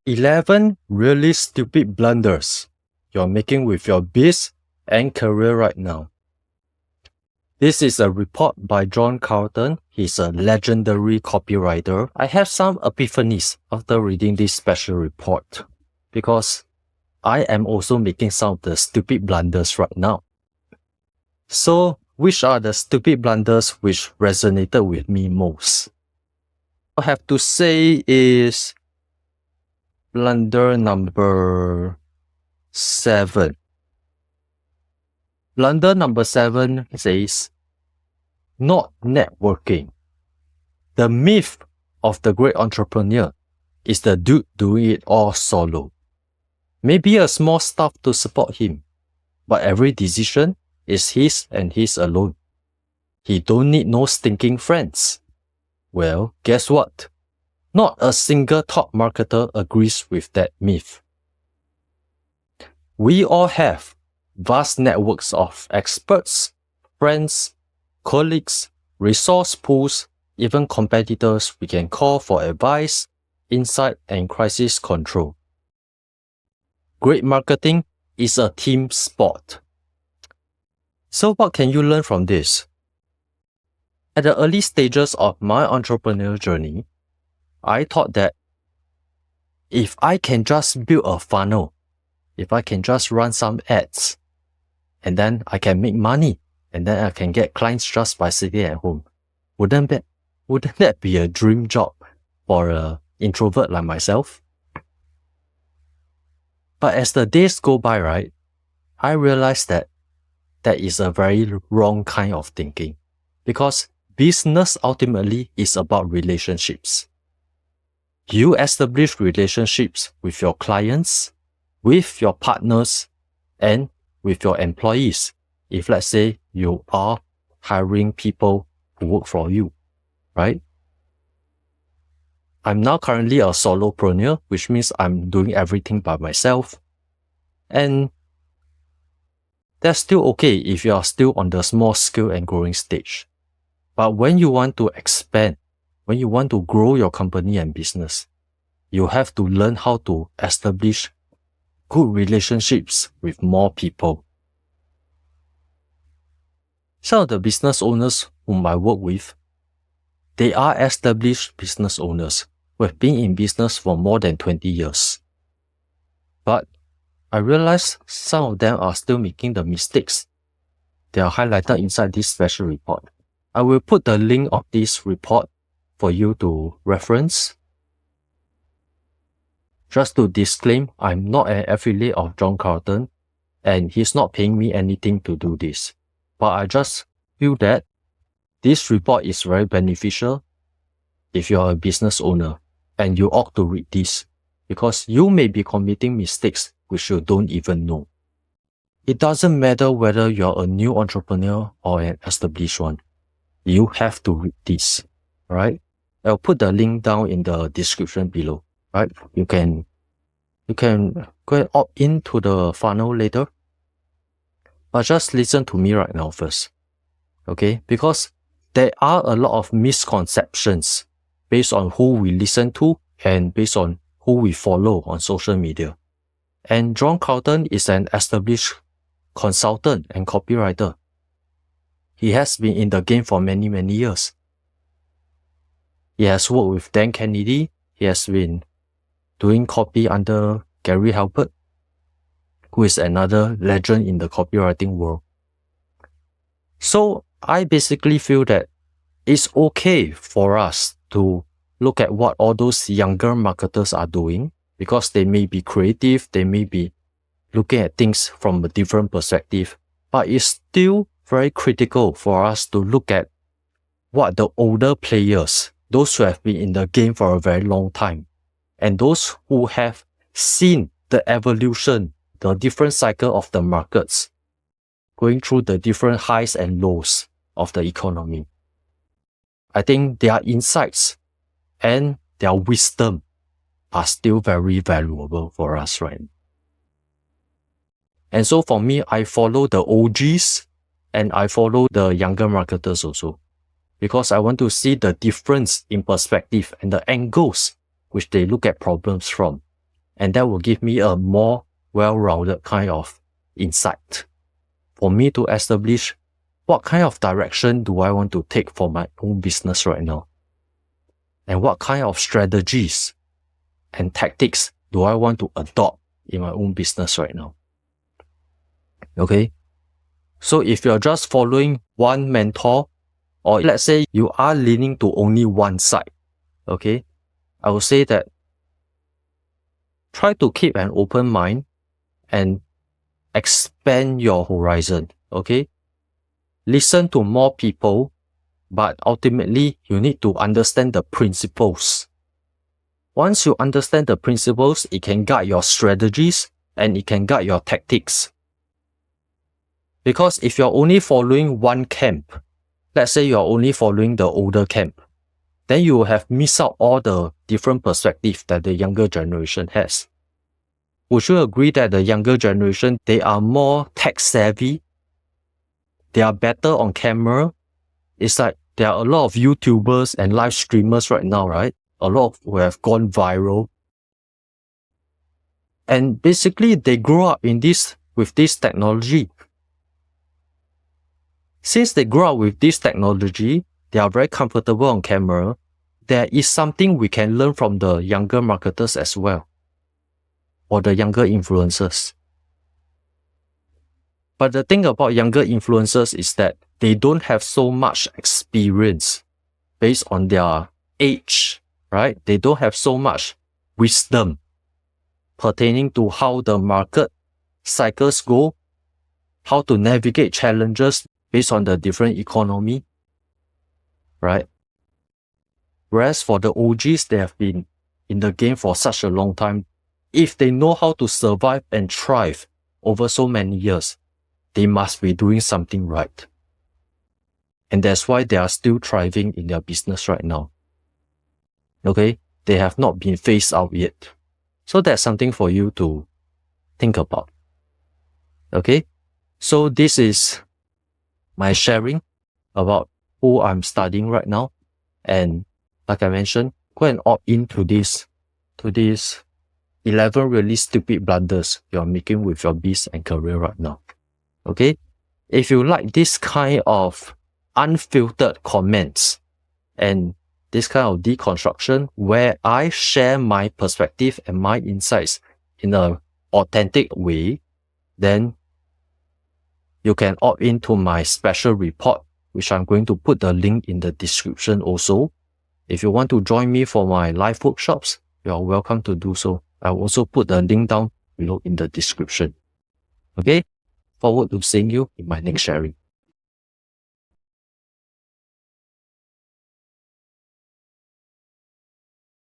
11 really stupid blunders you're making with your biz and career right now. This is a report by John Carlton. He's a legendary copywriter. I have some epiphanies after reading this special report because I am also making some of the stupid blunders right now. So, which are the stupid blunders which resonated with me most? I have to say is blunder number 7. Blunder number 7 says, not networking. The myth of the great entrepreneur is the dude doing it all solo. Maybe a small staff to support him, but every decision is his and his alone. He don't need no stinking friends. Well, guess what? Not a single top marketer agrees with that myth. We all have vast networks of experts, friends, colleagues, resource pools, even competitors we can call for advice, insight, and crisis control. Great marketing is a team sport. So what can you learn from this? At the early stages of my entrepreneurial journey, I thought that if I can just build a funnel, if I can just run some ads, and then I can make money, and then I can get clients just by sitting at home, wouldn't that be a dream job for an introvert like myself? But as the days go by, right, I realized that is a very wrong kind of thinking, because business ultimately is about relationships. You establish relationships with your clients, with your partners, and with your employees. If let's say you are hiring people who work for you, right? I'm now currently a solopreneur, which means I'm doing everything by myself. And that's still okay if you are still on the small scale and growing stage. But when you want to expand, when you want to grow your company and business, you have to learn how to establish good relationships with more people. Some of the business owners whom I work with, they are established business owners who have been in business for more than 20 years. But I realize some of them are still making the mistakes. They are highlighted inside this special report. I will put the link of this report for you to reference. Just to disclaim, I'm not an affiliate of John Carlton, and he's not paying me anything to do this. But I just feel that this report is very beneficial if you're a business owner, and you ought to read this, because you may be committing mistakes which you don't even know. It doesn't matter whether you're a new entrepreneur or an established one. You have to read this, right? I'll put the link down in the description below, right? You can go and opt into the funnel later. But just listen to me right now first, okay? Because there are a lot of misconceptions based on who we listen to and based on who we follow on social media. And John Carlton is an established consultant and copywriter. He has been in the game for many, many years. He has worked with Dan Kennedy. He has been doing copy under Gary Halbert, who is another legend in the copywriting world. So I basically feel that it's okay for us to look at what all those younger marketers are doing, because they may be creative, they may be looking at things from a different perspective, but it's still very critical for us to look at what the older players, those who have been in the game for a very long time, and those who have seen the evolution, the different cycle of the markets, going through the different highs and lows of the economy. I think their insights and their wisdom are still very valuable for us, right? And so for me, I follow the OGs and I follow the younger marketers also, because I want to see the difference in perspective and the angles which they look at problems from. And that will give me a more well-rounded kind of insight for me to establish what kind of direction do I want to take for my own business right now. And what kind of strategies and tactics do I want to adopt in my own business right now. Okay? So if you're just following one mentor, or let's say you are leaning to only one side, okay, I will say that try to keep an open mind and expand your horizon, okay? Listen to more people, but ultimately you need to understand the principles. Once you understand the principles, it can guide your strategies and it can guide your tactics. Because if you're only following one camp, let's say you're only following the older camp, then you will have missed out all the different perspectives that the younger generation has. Would you agree that the younger generation, they are more tech savvy? They are better on camera? It's like there are a lot of YouTubers and live streamers right now, right? A lot who have gone viral. And basically, they grow up with this technology. Since they grow up with this technology, they are very comfortable on camera. There is something we can learn from the younger marketers as well, or the younger influencers. But the thing about younger influencers is that they don't have so much experience based on their age, right? They don't have so much wisdom pertaining to how the market cycles go, how to navigate challenges based on the different economy, right? Whereas for the OGs, they have been in the game for such a long time. If they know how to survive and thrive over so many years, they must be doing something right. And that's why they are still thriving in their business right now. Okay? They have not been phased out yet. So that's something for you to think about. Okay? So this is my sharing about who I'm studying right now. And like I mentioned, go and opt into this 11 really stupid blunders you're making with your biz and career right now. Okay? If you like this kind of unfiltered comments and this kind of deconstruction where I share my perspective and my insights in an authentic way, then you can opt into my special report, which I'm going to put the link in the description also. If you want to join me for my live workshops, you are welcome to do so. I'll also put the link down below in the description. Okay? Forward to seeing you in my next sharing.